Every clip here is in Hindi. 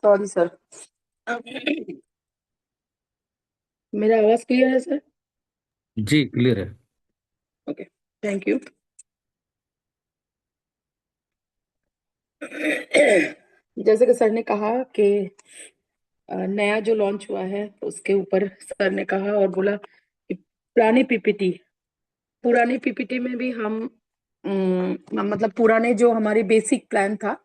Sorry sir. मेरा आवाज क्लियर है सर? जी क्लियर है। Okay, thank you. जैसे कि सर ने कहा कि नया जो लॉन्च हुआ है उसके ऊपर सर ने कहा और बोला कि पुरानी पीपीटी में भी हम मतलब पुराने जो हमारे बेसिक प्लान था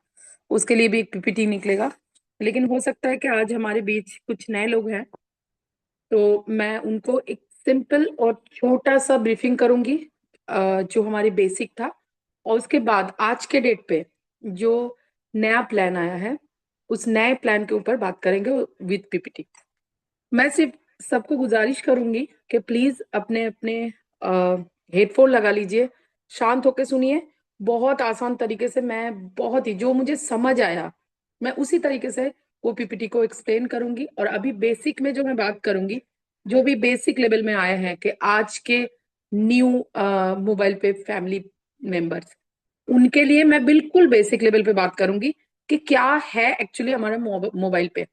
उसके लिए भी एक पीपीटी निकलेगा। लेकिन हो सकता है कि आज हमारे बीच कुछ नए लोग हैं, तो मैं उनको एक सिंपल और छोटा सा ब्रीफिंग करूंगी जो हमारी बेसिक था, और उसके बाद आज के डेट पे जो नया प्लान आया है उस नए प्लान के ऊपर बात करेंगे विद पीपीटी। मैं सिर्फ सबको गुजारिश करूंगी कि प्लीज अपने अपने हेडफोन लगा लीजिए, शांत होकर सुनिए। बहुत आसान तरीके से मैं बहुत ही जो मुझे समझ आया मैं उसी तरीके से वो पीपीटी को एक्सप्लेन करूंगी। और अभी बेसिक में जो मैं बात करूंगी, जो भी बेसिक लेवल में आया है कि आज के न्यू मोबाइल पे फैमिली मेंबर्स, उनके लिए मैं बिल्कुल बेसिक लेवल पे बात करूंगी कि क्या है एक्चुअली हमारा मोबाइल पे।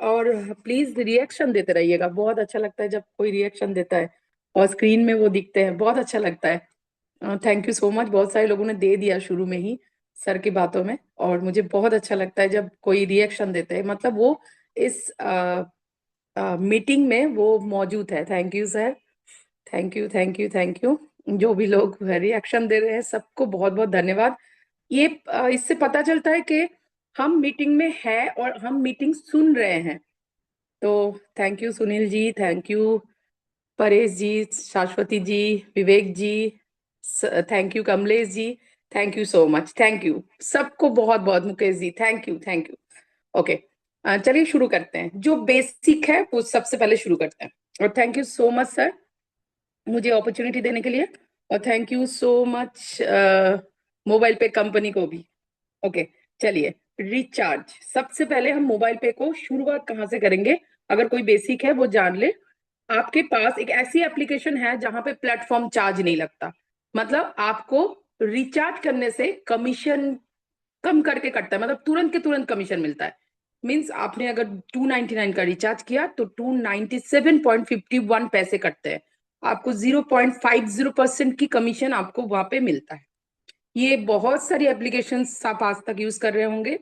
और प्लीज रिएक्शन देते रहिएगा, बहुत अच्छा लगता है जब कोई रिएक्शन देता है और स्क्रीन में वो दिखते हैं, बहुत अच्छा लगता है। थैंक यू सो मच, बहुत सारे लोगों ने दे दिया शुरू में ही सर की बातों में, और मुझे बहुत अच्छा लगता है जब कोई रिएक्शन देते हैं, मतलब वो इस मीटिंग में वो मौजूद है। Thank you sir, thank you thank you thank you. जो भी लोग रिएक्शन दे रहे हैं सबको बहुत बहुत धन्यवाद। ये इससे पता चलता है कि हम मीटिंग में है और हम मीटिंग सुन रहे हैं। तो thank you Sunil ji, thank you Paresh ji, Shashwati ji, Vivek ji, thank you Kamlesh ji, thank you so much, thank you सबको बहुत बहुत। Mukesh ji thank you thank you. Okay, चलिए शुरू करते हैं। जो बेसिक है वो सबसे पहले शुरू करते हैं। और thank you so much sir मुझे अपॉर्चुनिटी देने के लिए, और thank you so much mobile पे कंपनी को भी। ओके, चलिए। रिचार्ज, सबसे पहले हम मोबाइल पे को शुरुआत कहाँ से करेंगे? अगर कोई बेसिक है वो जान ले। आपके पास एक ऐसी एप्लीकेशन है जहां पे प्लेटफॉर्म चार्ज नहीं लगता, मतलब आपको रिचार्ज करने से कमीशन कम करके कटता है, मतलब तुरंत के तुरंत कमीशन मिलता है। मीन्स आपने अगर 299 का रिचार्ज किया तो 297.51 पैसे कटते हैं, आपको 0.50% की कमीशन आपको वहां पे मिलता है। ये बहुत सारी एप्लीकेशन आप आज तक यूज कर रहे होंगे,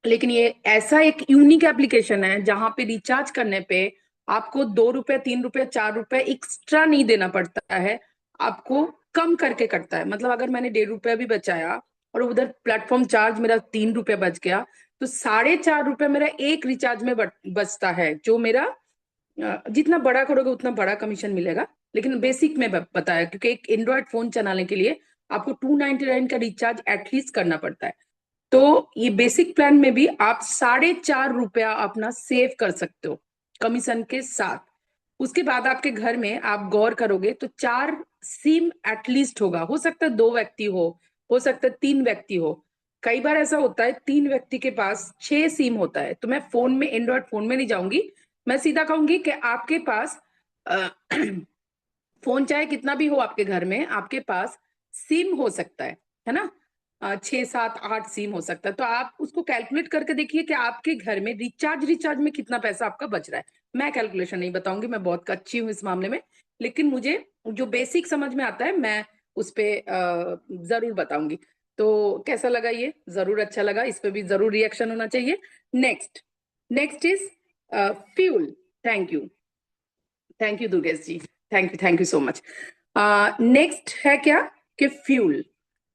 लेकिन ये ऐसा एक यूनिक एप्लीकेशन है जहां पे रिचार्ज करने पे आपको 2 रुपए, 3 रुपए, 4 रुपए एक्स्ट्रा नहीं देना पड़ता है, आपको कम करके कटता है। मतलब अगर मैंने 1.5 रुपया भी बचाया और उधर प्लेटफॉर्म चार्ज मेरा 3 रुपये बच गया, तो 4.5 रुपये मेरा एक रिचार्ज में बचता है, जो मेरा जितना बड़ा करोगे उतना बड़ा कमीशन मिलेगा। लेकिन बेसिक में बताया, क्योंकि एक एंड्रॉयड फोन चलाने के लिए आपको 299 का रिचार्ज एटलीस्ट करना पड़ता है। तो ये बेसिक प्लान में भी आप 4.5 रुपया अपना सेव कर सकते हो कमीशन के साथ। उसके बाद आपके घर में आप गौर करोगे तो 4 सिम एटलीस्ट होगा, हो सकता है 2 व्यक्ति हो सकता है 3 व्यक्ति हो। कई बार ऐसा होता है 3 व्यक्ति के पास 6 सिम होता है। तो मैं फोन में, एंड्रॉयड फोन में नहीं जाऊंगी, मैं सीधा कहूंगी कि आपके पास अ, फोन चाहे कितना भी हो आपके घर में, आपके पास सिम हो सकता है ना? 6 7 8 सिम हो सकता है। तो आप उसको कैलकुलेट करके देखिए कि आपके घर में रिचार्ज में कितना पैसा आपका बच रहा है। मैं कैलकुलेशन नहीं बताऊंगी, मैं बहुत कच्ची हूँ इस मामले में, लेकिन मुझे जो बेसिक समझ में आता है मैं उस पे जरूर बताऊंगी। तो कैसा लगा ये? जरूर अच्छा लगा, इस पे भी जरूर रिएक्शन होना चाहिए। Next, next is fuel. Thank you, thank you Durgesh ji, thank you so much. Next है क्या कि फ्यूल।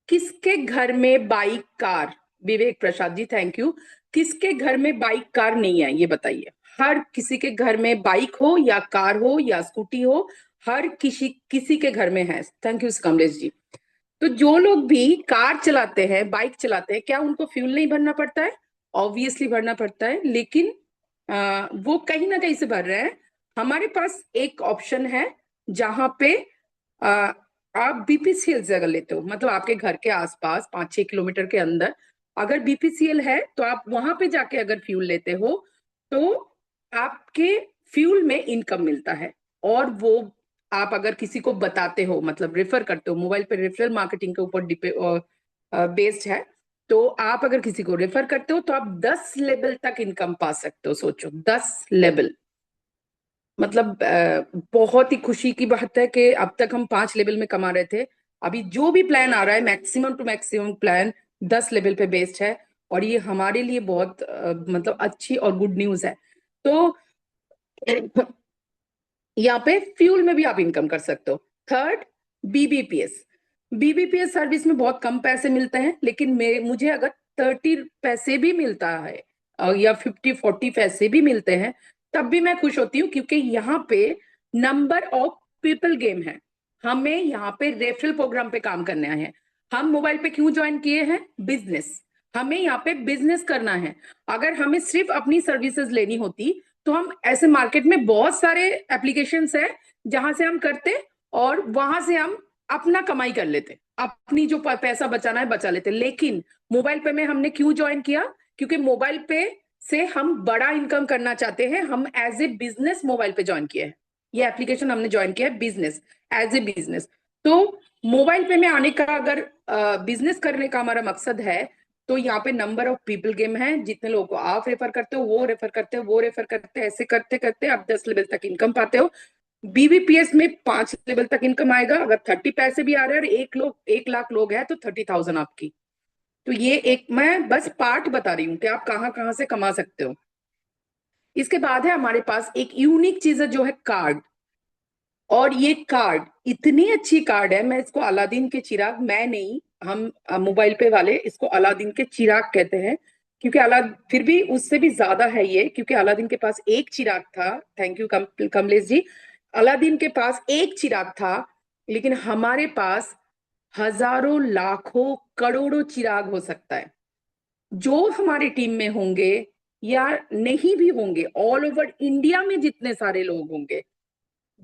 किसके घर में bike car? Vivek Prasad ji thank you. किसके घर में बाइक कार नहीं है ये बताइए? हर किसी के घर में बाइक हो या कार हो या स्कूटी हो, हर किसी किसी के घर में है। थैंक यू कमलेश जी। तो जो लोग भी कार चलाते हैं, बाइक चलाते हैं, क्या उनको फ्यूल नहीं भरना पड़ता है? ऑब्वियसली भरना पड़ता है, लेकिन वो कहीं ना कहीं से भर रहे हैं। हमारे पास एक ऑप्शन है जहां पे आ, आप बीपीसीएल से अगर लेते हो, मतलब आपके घर के आसपास 5 6 किलोमीटर के अंदर अगर बीपीसीएल है, तो आप वहां पे जाके अगर फ्यूल लेते हो तो आपके फ्यूल में इनकम मिलता है। और वो आप अगर किसी को बताते हो, मतलब रेफर करते हो, मोबाइल पे रेफरल मार्केटिंग के ऊपर बेस्ड है, तो आप अगर किसी को रेफर करते हो तो आप 10 लेवल तक इनकम पा सकते हो। सोचो 10 लेवल, मतलब बहुत ही खुशी की बात है कि अब तक हम 5 लेवल में कमा रहे थे। अभी जो भी प्लान आ रहा है maximum to maximum plan 10 level पे बेस्ड है, और ये हमारे लिए बहुत मतलब अच्छी और गुड न्यूज है। तो यहाँ पे फ्यूल में भी आप इनकम कर सकते हो। Third, BBPS. बीबीपीएस सर्विस में बहुत कम पैसे मिलते हैं, लेकिन मुझे अगर 30 पैसे भी मिलता है या 50-40 पैसे भी मिलते हैं तब भी मैं खुश होती हूँ, क्योंकि यहाँ पे नंबर ऑफ पीपल गेम है। हमें यहाँ पे रेफरल प्रोग्राम पे काम करना है। हम मोबाइल पे क्यों ज्वाइन किए हैं? बिजनेस। हमें यहाँ पे बिजनेस करना है। अगर हमें सिर्फ अपनी सर्विसेज लेनी होती तो हम ऐसे मार्केट में बहुत सारे एप्लीकेशंस है जहां से हम करते और वहां से हम अपना कमाई कर लेते, अपनी जो पैसा बचाना है बचा लेते। लेकिन मोबाइल पे में हमने क्यों ज्वाइन किया? क्योंकि मोबाइल पे से हम बड़ा इनकम करना चाहते हैं। हम एज ए बिजनेस मोबाइल पे ज्वाइन किया है। ये एप्लीकेशन हमने ज्वाइन किया है बिजनेस, एज ए बिजनेस। तो मोबाइल पे में आने का अगर बिजनेस करने का हमारा मकसद है तो यहाँ पे नंबर ऑफ पीपल गेम है। जितने लोगों को आप रेफर करते हो, वो रेफर करते हो, वो रेफर करते हो, ऐसे करते करते आप 10 लेवल तक इनकम पाते हो। बीबीपीएस में 5 लेवल तक इनकम आएगा। अगर 30 पैसे भी आ रहे हैं और 1 लाख लोग हैं तो 30,000 आपकी। तो ये एक मैं बस पार्ट बता रही हूँ कि आप कहाँ कहाँ से कमा सकते हो। इसके बाद है हमारे पास एक यूनिक चीज है जो है कार्ड। और ये कार्ड इतनी अच्छी कार्ड है, मैं इसको अलादीन के चिराग, मैं नहीं, हम मोबाइल पे वाले इसको अलादीन के चिराग कहते हैं। क्योंकि फिर भी उससे भी ज्यादा है ये, क्योंकि अलादीन के पास एक चिराग था। Thank you Kamlesh ji. Aladdin के पास एक चिराग था, लेकिन हमारे पास हजारों लाखों करोड़ों चिराग हो सकता है। जो हमारी टीम में होंगे या नहीं भी होंगे, ऑल ओवर इंडिया में जितने सारे लोग होंगे,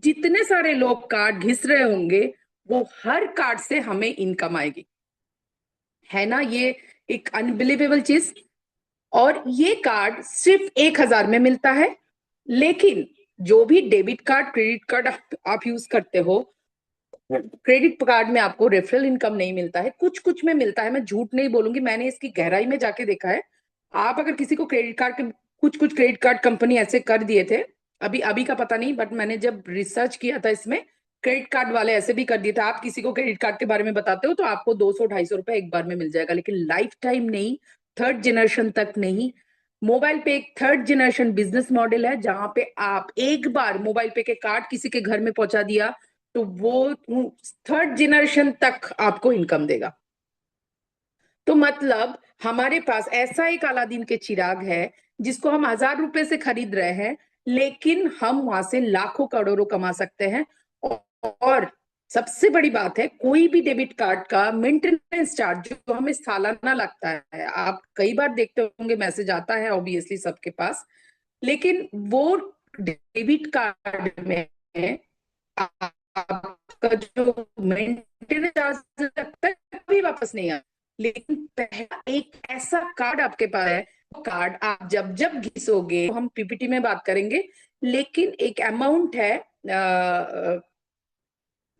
जितने सारे लोग कार्ड घिस रहे होंगे, वो हर कार्ड से हमें इनकम आएगी। है ना ये एक अनबिलीवेबल चीज? और ये कार्ड सिर्फ 1,000 में मिलता है। लेकिन जो भी डेबिट कार्ड क्रेडिट कार्ड आप यूज करते हो, क्रेडिट कार्ड में आपको रेफरल इनकम नहीं मिलता है। कुछ कुछ में मिलता है, मैं झूठ नहीं बोलूंगी, मैंने इसकी गहराई में जाके देखा है। आप अगर किसी को क्रेडिट कार्ड के, कुछ कुछ क्रेडिट कार्ड कंपनी ऐसे कर दिए थे, अभी अभी का पता नहीं, बट मैंने जब रिसर्च किया था इसमें, क्रेडिट कार्ड वाले ऐसे भी कर दिए थे। आप किसी को क्रेडिट कार्ड के बारे में बताते हो तो आपको 200-250 रुपए एक बार में मिल जाएगा, लेकिन लाइफ टाइम नहीं, थर्ड जनरेशन तक नहीं। मोबाइल पे एक थर्ड जनरेशन बिजनेस मॉडल है, जहां पे आप एक बार मोबाइल पे के कार्ड किसी के घर में पहुंचा दिया तो वो थर्ड जनरेशन तक आपको इनकम देगा। तो मतलब हमारे पास ऐसा एक अलादीन के चिराग है जिसको हम 1,000 रुपए से खरीद रहे हैं, लेकिन हम वहां से लाखों करोड़ों कमा सकते हैं। और सबसे बड़ी बात है, कोई भी डेबिट कार्ड का मेंटेनेंस चार्ज जो हमें सालाना लगता है, आप कई बार देखते होंगे मैसेज आता है ऑब्वियसली सबके पास, लेकिन वो डेबिट कार्ड में आपका जो मेंटेनेंस चार्ज लगता है कभी वापस नहीं आता। लेकिन पहला एक ऐसा कार्ड आपके पास है, वो कार्ड आप जब जब घिसोगे, तो हम पीपीटी में बात करेंगे, लेकिन एक अमाउंट है,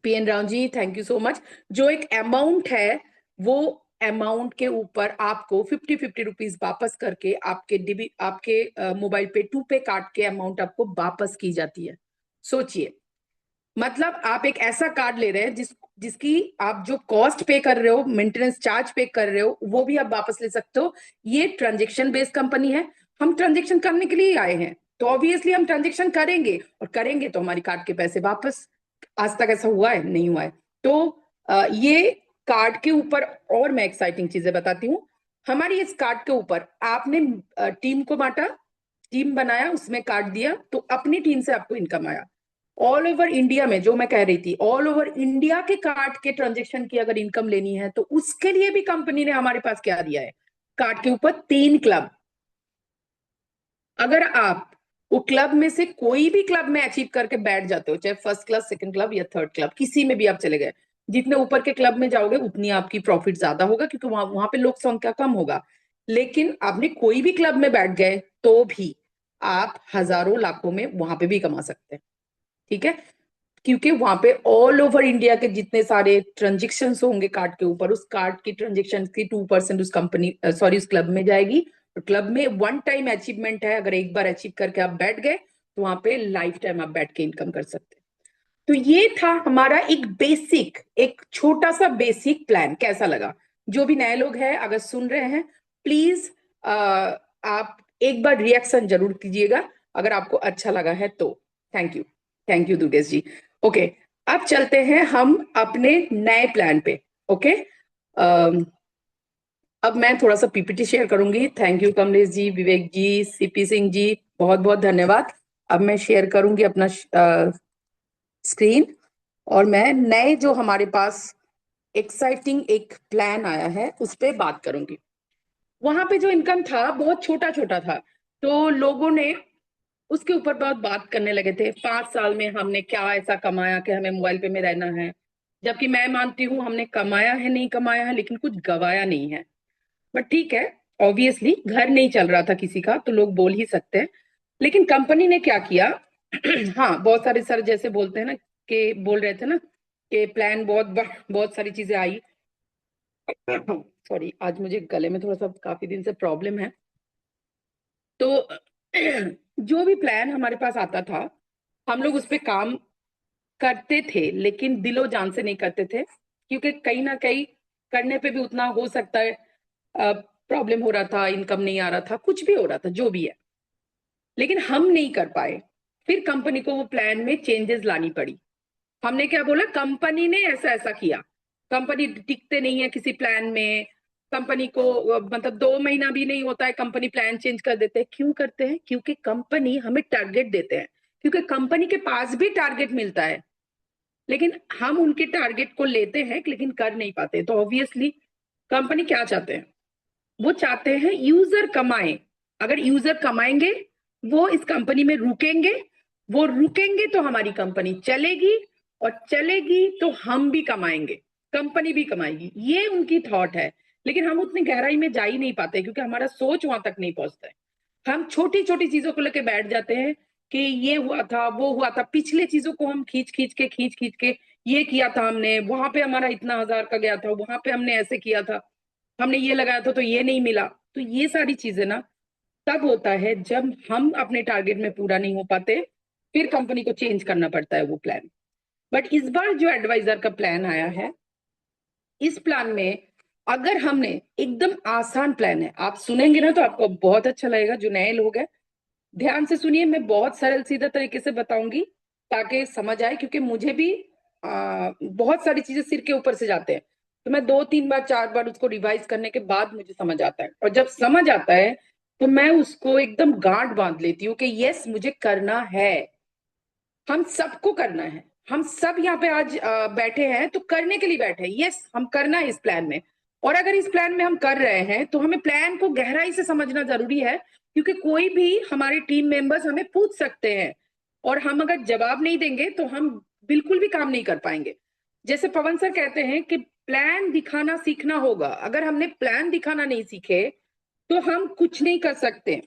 PN Rao ji thank you so much, जो एक अमाउंट है, वो अमाउंट के ऊपर आपको 50-50 रुपीज वापस करके आपके मोबाइल पे टू पे काट के अमाउंट आपको वापस की जाती है। सोचिए, मतलब आप एक ऐसा कार्ड ले रहे हैं जिसकी आप जो कॉस्ट पे कर रहे हो, मेंटेनेंस चार्ज पे कर रहे हो, वो भी आप वापस ले सकते हो। ये ट्रांजेक्शन बेस्ड कंपनी है। हम ट्रांजेक्शन करने के लिए आए हैं, तो ऑब्वियसली हम ट्रांजेक्शन करेंगे, और करेंगे तो हमारी कार्ड के पैसे वापस। आज तक ऐसा हुआ है? नहीं हुआ है। तो ये कार्ड के ऊपर और मैं एक्साइटिंग चीजें बताती हूँ। हमारी इस कार्ड के ऊपर आपने टीम को बांटा, टीम बनाया, उसमें कार्ड दिया, तो अपनी टीम से आपको इनकम आया। ऑल ओवर इंडिया में, जो मैं कह रही थी, ऑल ओवर इंडिया के कार्ड के ट्रांजेक्शन की अगर इनकम लेनी है तो उसके लिए भी कंपनी ने हमारे पास क्या दिया है? कार्ड के ऊपर 3 क्लब। अगर आप वो क्लब में से कोई भी क्लब में अचीव करके बैठ जाते हो, चाहे फर्स्ट क्लब, सेकंड क्लब या थर्ड क्लब, किसी में भी आप चले गए, जितने ऊपर के क्लब में जाओगे उतनी आपकी प्रॉफिट ज्यादा होगा, क्योंकि वहां पे लोक संख्या कम होगा। लेकिन आपने कोई भी क्लब में बैठ गए तो भी आप हजारों लाखों में वहां पे भी कमा सकते हैं। ठीक है? क्योंकि वहां पे ऑल ओवर इंडिया के जितने सारे ट्रांजेक्शन होंगे कार्ड के ऊपर, उस कार्ड की ट्रांजेक्शन की 2% उस कंपनी सॉरी उस क्लब में जाएगी। और क्लब में वन टाइम अचीवमेंट है, अगर एक बार अचीव करके आप बैठ गए तो वहां पे लाइफ टाइम आप बैठ के इनकम कर सकते हैं। तो ये था हमारा एक बेसिक, एक छोटा सा बेसिक प्लान। कैसा लगा? जो भी नए लोग हैं अगर सुन रहे हैं, प्लीज आप एक बार रिएक्शन जरूर कीजिएगा अगर आपको अच्छा लगा है तो। Thank you, thank you Durgesh ji. Okay, अब चलते हैं हम अपने नए प्लान पे। ओके, अब मैं थोड़ा सा पीपीटी शेयर करूंगी। Thank you Kamlesh ji, Vivek ji, CP Singh ji, बहुत बहुत धन्यवाद। अब मैं शेयर करूंगी अपना स्क्रीन, और मैं नए जो हमारे पास एक्साइटिंग एक प्लान आया है उस पर बात करूंगी। वहां पे जो इनकम था बहुत छोटा छोटा था, तो लोगों ने उसके ऊपर बहुत बात करने लगे थे। 5 साल में हमने क्या ऐसा कमाया कि हमें मोबाइल पे में रहना है? जबकि मैं मानती हूँ हमने कमाया है, नहीं कमाया है, लेकिन कुछ गवाया नहीं है। बट ठीक है, ऑब्वियसली घर नहीं चल रहा था किसी का, तो लोग बोल ही सकते हैं। लेकिन कंपनी ने क्या किया हाँ, बहुत सारे सर जैसे बोलते हैं ना, कि बोल रहे थे ना कि प्लान बहुत सारी चीजें आई। सॉरी, आज मुझे गले में थोड़ा सा काफी दिन से प्रॉब्लम है। तो जो भी प्लान हमारे पास आता था हम लोग उस पर काम करते थे, लेकिन दिलो जान से नहीं करते थे, क्योंकि कहीं ना कहीं करने पे भी उतना हो सकता है प्रॉब्लम हो रहा था, इनकम नहीं आ रहा था, कुछ भी हो रहा था, जो भी है, लेकिन हम नहीं कर पाए। फिर कंपनी को वो प्लान में चेंजेस लानी पड़ी। हमने क्या बोला, कंपनी ने ऐसा ऐसा किया। कंपनी टिकते नहीं है किसी प्लान में। कंपनी को मतलब 2 महीना भी नहीं होता है कंपनी प्लान चेंज कर देते हैं। क्यों करते हैं? क्योंकि कंपनी हमें टारगेट देते हैं, क्योंकि कंपनी के पास भी टारगेट मिलता है, लेकिन हम उनके टारगेट को लेते हैं लेकिन कर नहीं पाते। तो ऑब्वियसली कंपनी क्या चाहते हैं? वो चाहते हैं यूजर कमाए। अगर यूजर कमाएंगे, वो इस कंपनी में रुकेंगे, वो रुकेंगे तो हमारी कंपनी चलेगी, और चलेगी तो हम भी कमाएंगे, कंपनी भी कमाएगी। ये उनकी थॉट है। लेकिन हम उतनी गहराई में जा ही नहीं पाते, क्योंकि हमारा सोच वहां तक नहीं पहुंचता है। हम छोटी छोटी चीजों को लेकर बैठ जाते हैं कि ये हुआ था, वो हुआ था, पिछले चीजों को हम खींच खींच के ये किया था हमने, वहां पे हमारा इतना हजार का गया था, वहां पे हमने ऐसे किया था, हमने ये लगाया था तो ये नहीं मिला। तो ये सारी चीजें ना तब होता है जब हम अपने टारगेट में पूरा नहीं हो पाते, फिर कंपनी को चेंज करना पड़ता है वो प्लान। बट इस बार जो एडवाइजर का प्लान आया है, इस प्लान में अगर हमने एकदम आसान प्लान है, आप सुनेंगे ना तो आपको बहुत अच्छा लगेगा। जो नए लोग हैं ध्यान से सुनिए, मैं बहुत सरल सीधा तरीके से बताऊंगी ताकि समझ आए, क्योंकि मुझे भी बहुत सारी चीजें सिर के ऊपर से जाते हैं, तो मैं 2 3 बार 4 बार उसको रिवाइज करने के बाद मुझे समझ आता है, और जब समझ आता है तो मैं उसको एकदम गांठ बांध लेती हूँ कि यस मुझे करना है, हम सबको करना है। हम सब यहाँ पे आज बैठे हैं तो करने के लिए बैठे हैं। यस, हम करना है इस प्लान में। और अगर इस प्लान में हम कर रहे हैं तो हमें प्लान को गहराई से समझना जरूरी है, क्योंकि कोई भी हमारे टीम मेंबर्स हमें पूछ सकते हैं, और हम अगर जवाब नहीं देंगे तो हम बिल्कुल भी काम नहीं कर पाएंगे। जैसे पवन सर कहते हैं कि प्लान दिखाना सीखना होगा। अगर हमने प्लान दिखाना नहीं सीखे तो हम कुछ नहीं कर सकते।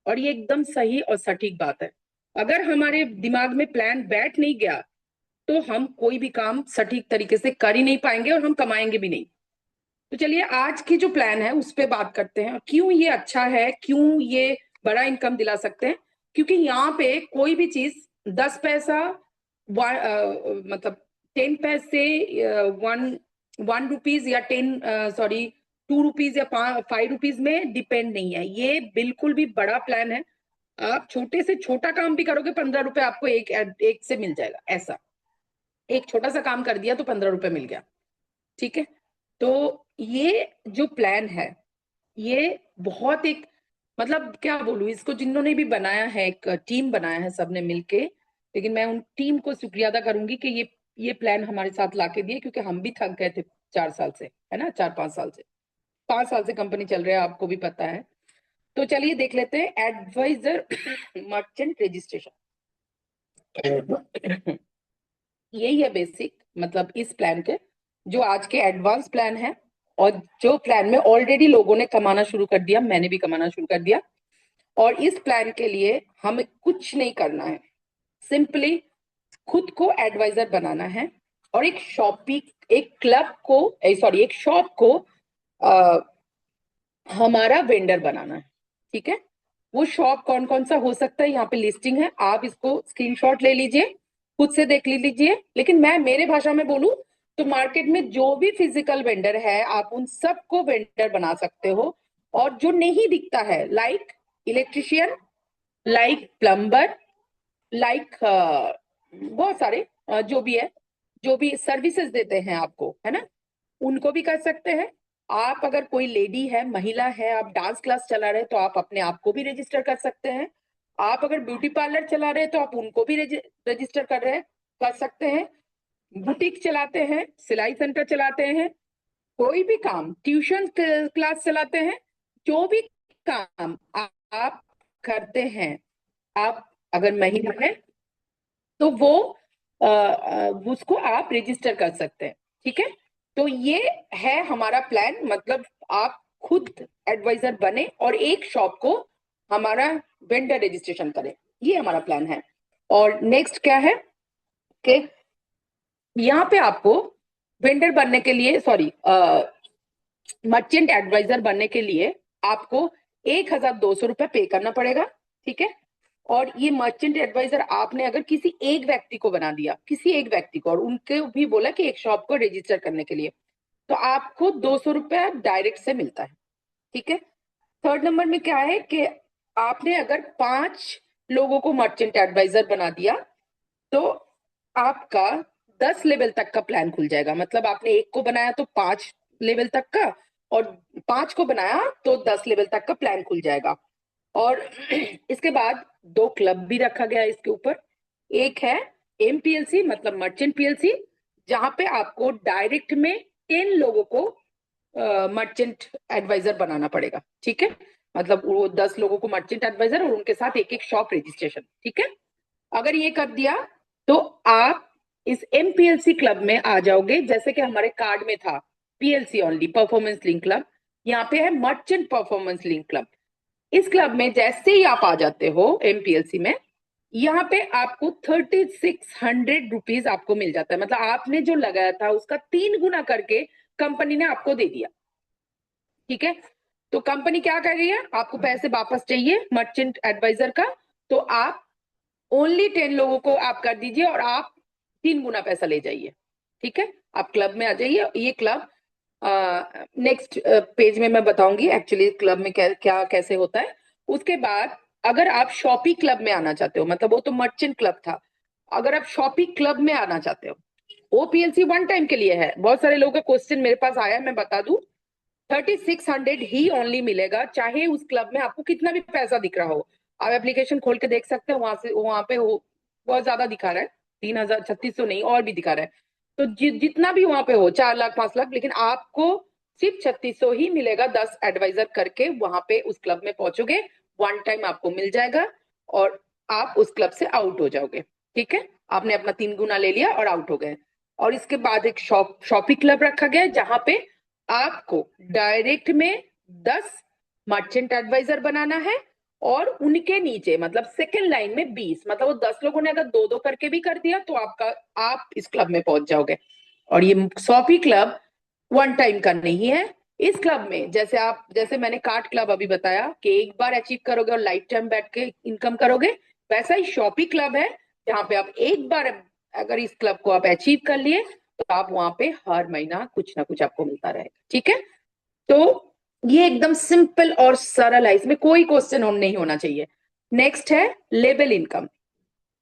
और ये एकदम सही और सटीक बात है। अगर हमारे दिमाग में प्लान बैठ नहीं गया तो हम कोई भी काम सटीक तरीके से कर ही नहीं पाएंगे, और हम कमाएंगे भी नहीं। तो चलिए आज की जो प्लान है उस पर बात करते हैं, क्यों ये अच्छा है, क्यों ये बड़ा इनकम दिला सकते हैं। क्योंकि यहाँ पे कोई भी चीज 10 पैसा मतलब 10 पैसे, वन 1 रुपीज या 2 रुपीज या 5 रुपीज में डिपेंड नहीं है। ये बिल्कुल भी बड़ा प्लान है। आप छोटे से छोटा काम भी करोगे 15 रुपए आपको एक से मिल जाएगा। ऐसा एक छोटा सा काम कर दिया तो 15 रुपए मिल गया। ठीक है, तो ये जो प्लान है ये बहुत एक, मतलब क्या बोलूं इसको, जिन्होंने भी बनाया है, एक टीम बनाया है सबने मिलके। लेकिन मैं उन टीम को शुक्रिया अदा करूंगी कि ये प्लान हमारे साथ लाके दिए, क्योंकि हम भी थक गए थे 4 साल से, है ना, 4 5 साल से, 5 साल से कंपनी चल रहा है, आपको भी पता है। तो चलिए देख लेते हैं एडवाइजर मर्चेंट रजिस्ट्रेशन। यही है बेसिक, मतलब इस प्लान के जो आज के एडवांस प्लान है, और जो प्लान में ऑलरेडी लोगों ने कमाना शुरू कर दिया, मैंने भी कमाना शुरू कर दिया। और इस प्लान के लिए हमें कुछ नहीं करना है, सिंपली खुद को एडवाइजर बनाना है और एक क्लब को, सॉरी, एक शॉप को हमारा वेंडर बनाना है। ठीक है, वो शॉप कौन कौन सा हो सकता है यहाँ पे लिस्टिंग है, आप इसको स्क्रीनशॉट ले लीजिए, खुद से देख लीजिए। लेकिन मैं मेरे भाषा में बोलूं तो मार्केट में जो भी फिजिकल वेंडर है आप उन सबको वेंडर बना सकते हो। और जो नहीं दिखता है, like electrician, like plumber, like बहुत सारे जो भी है, जो भी सर्विसेज देते हैं आपको, है ना, उनको भी कर सकते हैं। आप अगर कोई लेडी है, महिला है, आप डांस क्लास चला रहे हैं तो आप अपने आप को भी रजिस्टर कर सकते हैं। आप अगर ब्यूटी पार्लर चला रहे हैं तो आप उनको भी रजिस्टर कर सकते हैं। बुटीक चलाते हैं, सिलाई सेंटर चलाते हैं, कोई भी काम, ट्यूशन क्लास चलाते हैं, जो भी काम आप करते हैं, आप अगर महिला है तो वो उसको आप रजिस्टर कर सकते हैं। ठीक है, तो ये है हमारा प्लान। मतलब आप खुद एडवाइजर बने और एक शॉप को हमारा वेंडर रजिस्ट्रेशन करें, ये हमारा प्लान है। और नेक्स्ट क्या है कि यहाँ पे आपको वेंडर बनने के लिए, सॉरी, मर्चेंट एडवाइजर बनने के लिए आपको 1,200 रुपये पे करना पड़ेगा। ठीक है, और ये मर्चेंट एडवाइजर आपने अगर किसी एक व्यक्ति को बना दिया, किसी एक व्यक्ति को, और उनके भी बोला कि एक शॉप को रजिस्टर करने के लिए, तो आपको 200 रुपया डायरेक्ट से मिलता है। ठीक है, थर्ड नंबर में क्या है कि आपने अगर 5 लोगों को मर्चेंट एडवाइजर बना दिया तो आपका 10 लेवल तक का प्लान खुल जाएगा। मतलब आपने एक को बनाया तो 5 लेवल तक का, और 5 को बनाया तो 10 लेवल तक का प्लान खुल जाएगा। और इसके बाद 2 क्लब भी रखा गया है इसके ऊपर। एक है एमपीएलसी, मतलब मर्चेंट पीएलसी, जहां पे आपको डायरेक्ट में 10 लोगों को मर्चेंट एडवाइजर बनाना पड़ेगा। ठीक है, मतलब वो 10 लोगों को मर्चेंट एडवाइजर और उनके साथ एक एक शॉप रजिस्ट्रेशन। ठीक है, अगर ये कर दिया तो आप इस एमपीएलसी क्लब में आ जाओगे। जैसे कि हमारे कार्ड में था PLC only, performance link club, यहाँ पे है मर्चेंट परफॉर्मेंस लिंक क्लब। इस क्लब में जैसे ही आप आ जाते हो एमपीएलसी में, यहाँ पे आपको 3600 रुपीज आपको मिल जाता है। मतलब आपने जो लगाया था उसका 3 गुना करके कंपनी ने आपको दे दिया। ठीक है, तो कंपनी क्या कर रही है, आपको पैसे वापस चाहिए मर्चेंट एडवाइजर का, तो आप ओनली 10 लोगों को आप कर दीजिए और आप 3 गुना पैसा ले जाइए। ठीक है, आप क्लब में आ जाइए। ये क्लब नेक्स्ट पेज में मैं बताऊंगी एक्चुअली क्लब में क्या क्या कैसे होता है। उसके बाद अगर आप शॉपी क्लब में आना चाहते हो, मतलब वो तो मर्चेंट क्लब था, अगर आप शॉपी क्लब में आना चाहते हो, वो पीएलसी 1 टाइम के लिए है। बहुत सारे लोगों का क्वेश्चन मेरे पास आया है, मैं बता दूं, 3600 ही ओनली मिलेगा, चाहे उस क्लब में आपको कितना भी पैसा दिख रहा हो। आप एप्लीकेशन खोल के देख सकते हो, वहां से वहां पे हो बहुत ज्यादा दिखा रहा है, 3,000, 3600 नहीं, और भी दिखा रहा है। तो जितना भी वहां पे हो, 4 लाख, 5 लाख, लेकिन आपको सिर्फ 3600 ही मिलेगा। 10 एडवाइजर करके वहां पे उस क्लब में पहुंचोगे, 1 टाइम आपको मिल जाएगा और आप उस क्लब से आउट हो जाओगे। ठीक है, आपने अपना 3 गुना ले लिया और आउट हो गए। और इसके बाद एक शॉपी क्लब रखा गया है, जहां पे आपको डायरेक्ट में 10 मर्चेंट एडवाइजर बनाना है और उनके नीचे मतलब सेकेंड लाइन में 20, मतलब वो 10 लोगों ने अगर 2-2 करके भी कर दिया तो आप इस क्लब में पहुंच जाओगे। और ये शॉपी क्लब 1 टाइम का नहीं है। इस क्लब में जैसे मैंने कार्ड क्लब अभी बताया कि एक बार अचीव करोगे और लाइफ टाइम बैठ के इनकम करोगे, वैसा ही शॉपी क्लब है जहां पे आप एक बार अगर इस क्लब को आप अचीव कर लिए तो आप वहां पे हर महीना कुछ ना कुछ आपको मिलता रहेगा। ठीक है, तो ये एकदम सिंपल और सरल है, इसमें कोई क्वेश्चन नहीं होना चाहिए। नेक्स्ट है लेबल इनकम।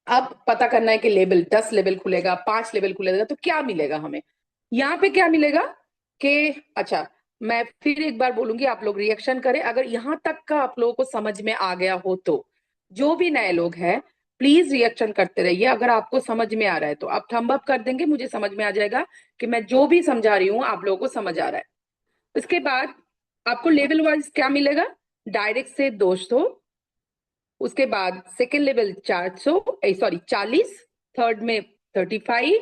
अब पता करना है कि लेबल 10 लेवल खुलेगा, 5 लेवल खुलेगा, तो क्या मिलेगा हमें यहाँ पे, क्या मिलेगा कि, अच्छा, मैं फिर एक बार बोलूंगी, आप लोग रिएक्शन करें अगर यहां तक का आप लोगों को समझ में आ गया हो तो। जो भी नए लोग हैं प्लीज रिएक्शन करते रहिए। अगर आपको समझ में आ रहा है तो आप थंब अप कर देंगे, मुझे समझ में आ जाएगा कि मैं जो भी समझा रही हूँ आप लोगों को समझ आ रहा है। इसके बाद आपको लेवल वाइज क्या मिलेगा, डायरेक्ट से 200, उसके बाद सेकेंड लेवल 400, सॉरी 40, थर्ड में 35,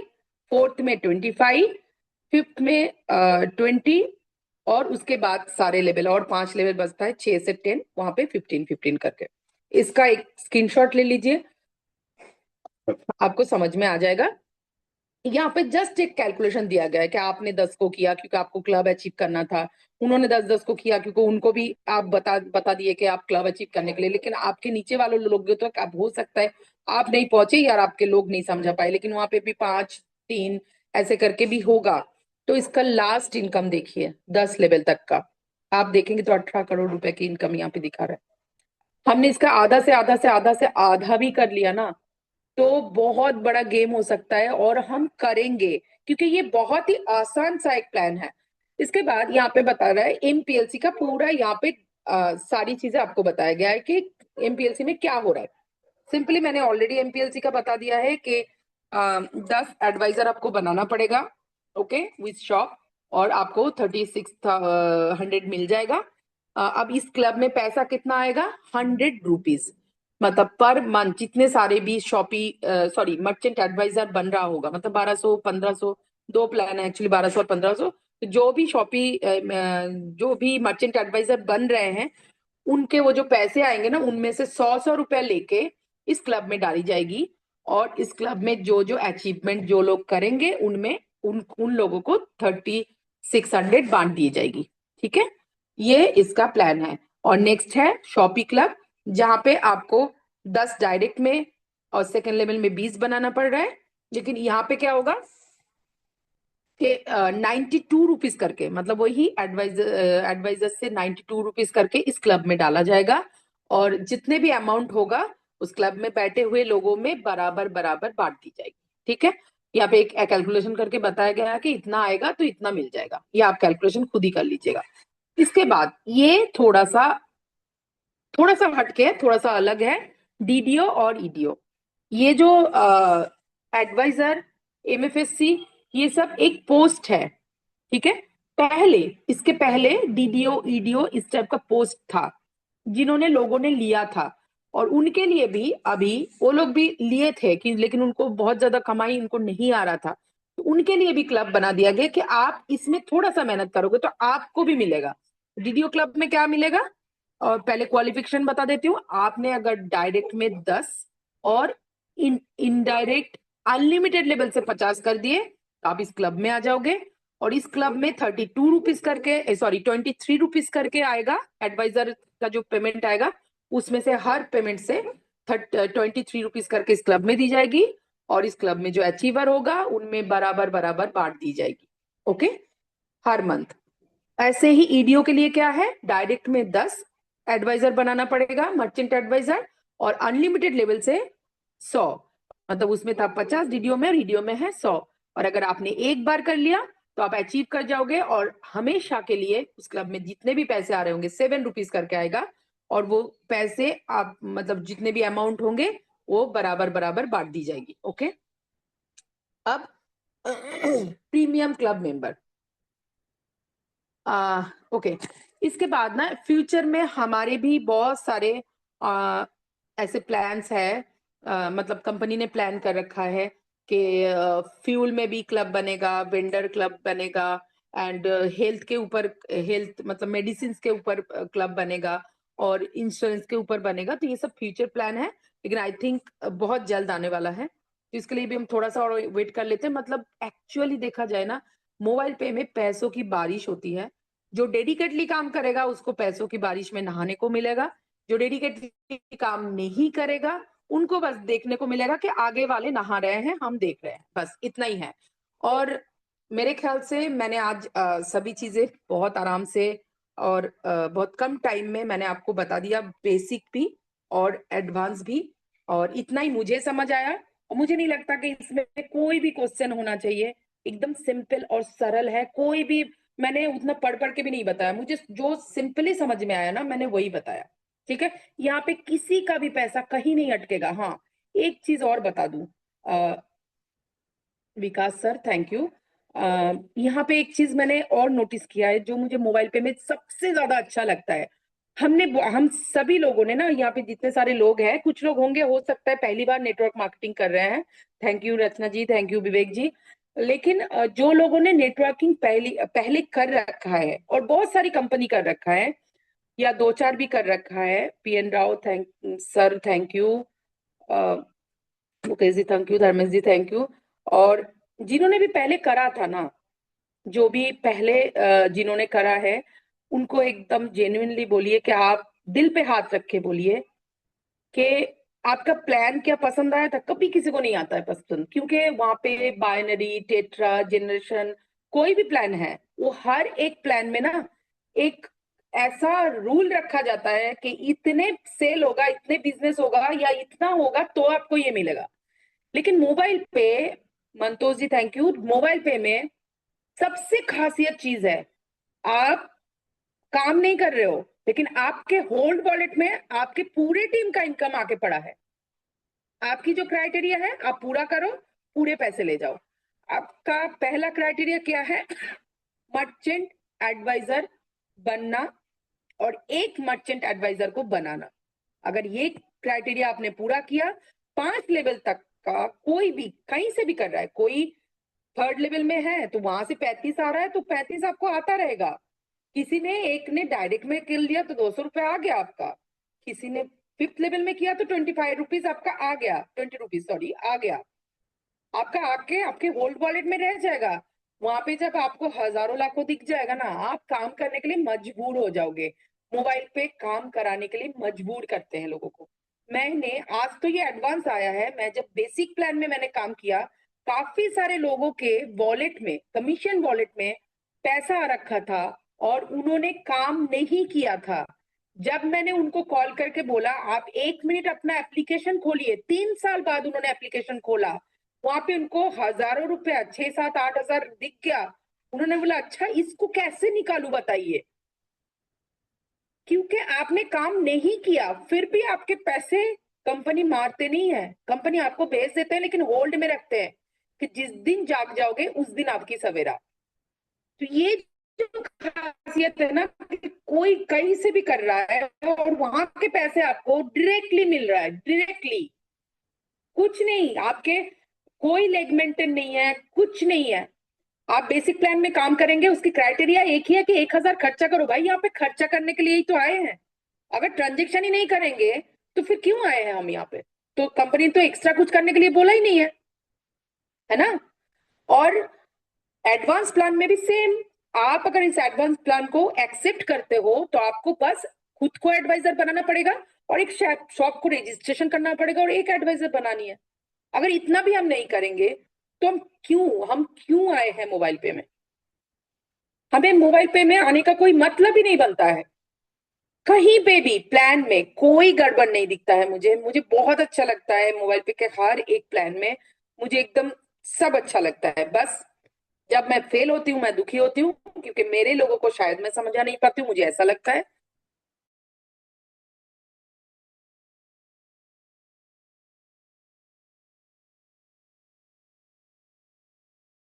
फोर्थ में 25, फिफ्थ में 20, और उसके बाद सारे लेवल और 5 लेवल बचता है 6 से 10, वहां पे 15 15 करके। इसका एक स्क्रीनशॉट ले लीजिए। आपको समझ में आ जाएगा। यहाँ पे जस्ट एक कैलकुलेशन दिया गया है कि आपने 10 को किया क्योंकि आपको क्लब अचीव करना था, उन्होंने 10-10 को किया क्योंकि उनको भी आप बता बता दिए कि आप क्लब अचीव करने के लिए, लेकिन आपके नीचे वाले लोग तो अब हो सकता है आप नहीं पहुंचे यार, आपके लोग नहीं समझा पाए, लेकिन वहां पे भी 5-3 ऐसे करके भी होगा। तो इसका लास्ट इनकम देखिए 10 लेवल तक का, आप देखेंगे तो 18 करोड़ रुपए की इनकम यहाँ पे दिखा रहा है। हमने इसका आधा से आधा से आधा से आधा भी कर लिया ना, तो बहुत बड़ा गेम हो सकता है, और हम करेंगे क्योंकि ये बहुत ही आसान सा एक प्लान है। इसके बाद यहाँ पे बता रहा है एमपीएलसी का पूरा, यहाँ पे सारी चीजें आपको बताया गया है कि एमपीएलसी में क्या हो रहा है। सिंपली मैंने ऑलरेडी एमपीएलसी का बता दिया है कि 10 एडवाइजर आपको बनाना पड़ेगा, ओके, विथ शॉप, और आपको 3600 मिल जाएगा। अब इस क्लब में पैसा कितना आएगा, 100 रुपीज, मतलब पर मंथ जितने सारे भी शॉपी सॉरी मर्चेंट एडवाइजर बन रहा होगा, मतलब 1200-1500, दो प्लान है एक्चुअली, 1200 और 1500। तो जो भी जो भी मर्चेंट एडवाइजर बन रहे हैं, उनके वो जो पैसे आएंगे ना, उनमें से 100-100 रुपए लेके इस क्लब में डाली जाएगी, और इस क्लब में जो जो अचीवमेंट जो लोग करेंगे उनमें उन उन लोगों को 3600 बांट दी जाएगी। ठीक है, ये इसका प्लान है। और नेक्स्ट है शॉपी क्लब, जहां पे आपको 10 डायरेक्ट में और सेकेंड लेवल में 20 बनाना पड़ रहा है। लेकिन यहाँ पे क्या होगा कि 92 रुपीज करके, मतलब वही एडवाइजर से 92 रुपीज करके इस क्लब में डाला जाएगा, और जितने भी अमाउंट होगा उस क्लब में बैठे हुए लोगों में बराबर बराबर बांट दी जाएगी। ठीक है, यहाँ पे एक कैलकुलेशन करके बताया गया है कि इतना आएगा तो इतना मिल जाएगा, ये आप कैलकुलेशन खुद ही कर लीजिएगा। इसके बाद ये थोड़ा सा हटके है, थोड़ा सा अलग है, डीडीओ और ईडीओ। ये जो एडवाइजर, एमएफएससी, ये सब एक पोस्ट है। ठीक है, पहले, इसके पहले डीडीओ ईडीओ इस टाइप का पोस्ट था जिन्होंने लोगों ने लिया था, और उनके लिए भी अभी वो लोग भी लिए थे कि, लेकिन उनको बहुत ज्यादा कमाई उनको नहीं आ रहा था, तो उनके लिए भी क्लब बना दिया गया कि आप इसमें थोड़ा सा मेहनत करोगे तो आपको भी मिलेगा। डीडीओ क्लब में क्या मिलेगा, और पहले क्वालिफिकेशन बता देती हूँ। आपने अगर डायरेक्ट में 10 और इनडायरेक्ट अनलिमिटेड लेवल से 50 कर दिए तो आप इस क्लब में आ जाओगे। और इस क्लब में 32 रुपीज करके, सॉरी 23 रुपीज करके आएगा एडवाइजर का जो पेमेंट आएगा, उसमें से हर पेमेंट से 23 रुपीज करके इस क्लब में दी जाएगी, और इस क्लब में जो अचीवर होगा उनमें बराबर बराबर बांट दी जाएगी। ओके, हर मंथ। ऐसे ही ईडीओ के लिए क्या है, डायरेक्ट में 10 एडवाइजर बनाना पड़ेगा, मर्चेंट एडवाइजर, और अनलिमिटेड लेवल से 100, मतलब उसमें था 50 डीडीओ में और ईडीओ में है 100। और अगर आपने एक बार कर लिया तो आप अचीव कर जाओगे, और हमेशा के लिए उस क्लब में जितने भी पैसे आ रहे होंगे 7 रुपीज करके आएगा, और वो पैसे आप, मतलब जितने भी अमाउंट होंगे वो बराबर बराबर बांट दी जाएगी। ओके, अब प्रीमियम क्लब मेंबर, ओके, इसके बाद ना फ्यूचर में हमारे भी बहुत सारे ऐसे प्लान्स है, मतलब कंपनी ने प्लान कर रखा है कि फ्यूल में भी क्लब बनेगा, वेंडर क्लब बनेगा, एंड हेल्थ के ऊपर, हेल्थ मतलब मेडिसिन के ऊपर क्लब बनेगा, और इंश्योरेंस के ऊपर बनेगा। तो ये सब फ्यूचर प्लान है, लेकिन आई थिंक बहुत जल्द आने वाला है, तो इसके लिए भी हम थोड़ा सा और वेट कर लेते हैं। मतलब एक्चुअली देखा जाए ना, मोबाइल पे में पैसों की बारिश होती है। जो डेडिकेटली काम करेगा उसको पैसों की बारिश में नहाने को मिलेगा, जो डेडिकेटली काम नहीं करेगा उनको बस देखने को मिलेगा कि आगे वाले नहा रहे हैं, हम देख रहे हैं, बस इतना ही है। और मेरे ख्याल से मैंने आज सभी चीजें बहुत आराम से और बहुत कम टाइम में मैंने आपको बता दिया, बेसिक भी और एडवांस भी, और इतना ही मुझे समझ आया। और मुझे नहीं लगता कि इसमें कोई भी क्वेश्चन होना चाहिए, एकदम सिंपल और सरल है। कोई भी, मैंने उतना पढ़ पढ़ के भी नहीं बताया, मुझे जो सिंपली समझ में आया ना मैंने वही बताया। ठीक है, यहाँ पे किसी का भी पैसा कहीं नहीं अटकेगा। हाँ, एक चीज और बता दूं, विकास सर, थैंक यू। यहाँ पे एक चीज मैंने और नोटिस किया है जो मुझे मोबाइल पे में सबसे ज्यादा अच्छा लगता है। हम सभी लोगों ने ना, यहाँ पे जितने सारे लोग हैं, कुछ लोग होंगे हो सकता है पहली बार नेटवर्क मार्केटिंग कर रहे हैं, thank you Rachna ji, thank you Vivek ji. लेकिन जो लोगों ने नेटवर्किंग पहले पहले कर रखा है, और बहुत सारी कंपनी कर रखा है, या दो चार भी कर रखा है, PN Rao thank sir, thank you, Mukesh ji thank you, Dharmesh ji thank you. और जिन्होंने भी पहले करा था ना, जो भी पहले जिन्होंने करा है, उनको एकदम जेन्युइनली बोलिए कि आप दिल पे हाथ रख के बोलिए कि आपका प्लान क्या पसंद आया था। कभी किसी को नहीं आता है पसंद, क्योंकि वहां पे बाइनरी, टेट्रा, जनरेशन, कोई भी प्लान है, वो हर एक प्लान में ना एक ऐसा रूल रखा जाता है कि इतने सेल होगा, इतने बिजनेस होगा या इतना होगा तो आपको ये मिलेगा। लेकिन मोबाइल पे, मंतोष जी थैंक यू, मोबाइल पे में सबसे खासियत चीज है, आप काम नहीं कर रहे हो लेकिन आपके होल्ड वॉलेट में आपके पूरे टीम का इनकम आके पड़ा है। आपकी जो क्राइटेरिया है आप पूरा करो, पूरे पैसे ले जाओ। आपका पहला क्राइटेरिया क्या है? मर्चेंट एडवाइजर बनना और एक मर्चेंट एडवाइजर को बनाना। अगर ये क्राइटेरिया आपने पूरा किया, 5 लेवल तक का कोई भी कहीं से भी कर रहा है, कोई थर्ड लेवल में है तो वहां से 35 आ रहा है तो 35 आपको आता रहेगा। किसी ने एक ने डायरेक्ट में किल लिया तो 200 रुपये आ गया आपका। किसी ने फिफ्थ लेवल में किया तो 25 रुपीज आपका आ गया, 20 रुपीज सॉरी आ गया आपका, आके आपके होल्ड वॉलेट में रह जाएगा। वहां पे जब आपको हजारों लाखों दिख जाएगा ना, आप काम करने के लिए मजबूर हो जाओगे। मोबाइल पे काम कराने के लिए मजबूर करते हैं लोगों को। मैंने आज तो ये एडवांस आया है, मैं जब बेसिक प्लान में मैंने काम किया, काफी सारे लोगों के वॉलेट में, कमीशन वॉलेट में पैसा आ रखा था और उन्होंने काम नहीं किया था। जब मैंने उनको कॉल करके बोला आप 1 मिनट अपना एप्लीकेशन खोलिए, 3 साल बाद उन्होंने एप्लीकेशन खोला, वहां पे उनको हजारों रुपया, 6, 7, 8 हजार दिख गया। उन्होंने बोला अच्छा इसको कैसे निकालू बताइए। क्योंकि आपने काम नहीं किया, फिर भी आपके पैसे कंपनी मारते नहीं है, कंपनी आपको भेज देते हैं लेकिन होल्ड में रखते हैं कि जिस दिन जाग जाओगे उस दिन आपकी सवेरा। तो ये जो खासियत है ना कि कोई कहीं से भी कर रहा है और वहां के पैसे आपको डायरेक्टली मिल रहा है, डायरेक्टली। कुछ नहीं आपके, कोई लेग मेंटेन नहीं है, कुछ नहीं है। आप बेसिक प्लान में काम करेंगे, उसकी क्राइटेरिया एक ही है कि 1,000 खर्चा करो। भाई यहाँ पे खर्चा करने के लिए ही तो आए हैं। अगर ट्रांजेक्शन ही नहीं करेंगे तो फिर क्यों आए हैं हम यहाँ पे? तो कंपनी तो एक्स्ट्रा कुछ करने के लिए बोला ही नहीं है ना। और एडवांस प्लान में भी सेम, आप अगर इस एडवांस प्लान को एक्सेप्ट करते हो तो आपको बस खुद को एडवाइजर बनाना पड़ेगा और एक शॉप को रजिस्ट्रेशन करना पड़ेगा और एक एडवाइजर बनानी है। अगर इतना भी हम नहीं करेंगे तो हम क्यों आए हैं मोबाइल पे में? हमें मोबाइल पे में आने का कोई मतलब ही नहीं बनता है। कहीं पे भी प्लान में कोई गड़बड़ नहीं दिखता है मुझे। मुझे बहुत अच्छा लगता है मोबाइल पे के हर एक प्लान में, मुझे एकदम सब अच्छा लगता है। बस जब मैं फेल होती हूँ मैं दुखी होती हूँ, क्योंकि मेरे लोगों को शायद मैं समझा नहीं पाती हूँ, मुझे ऐसा लगता है।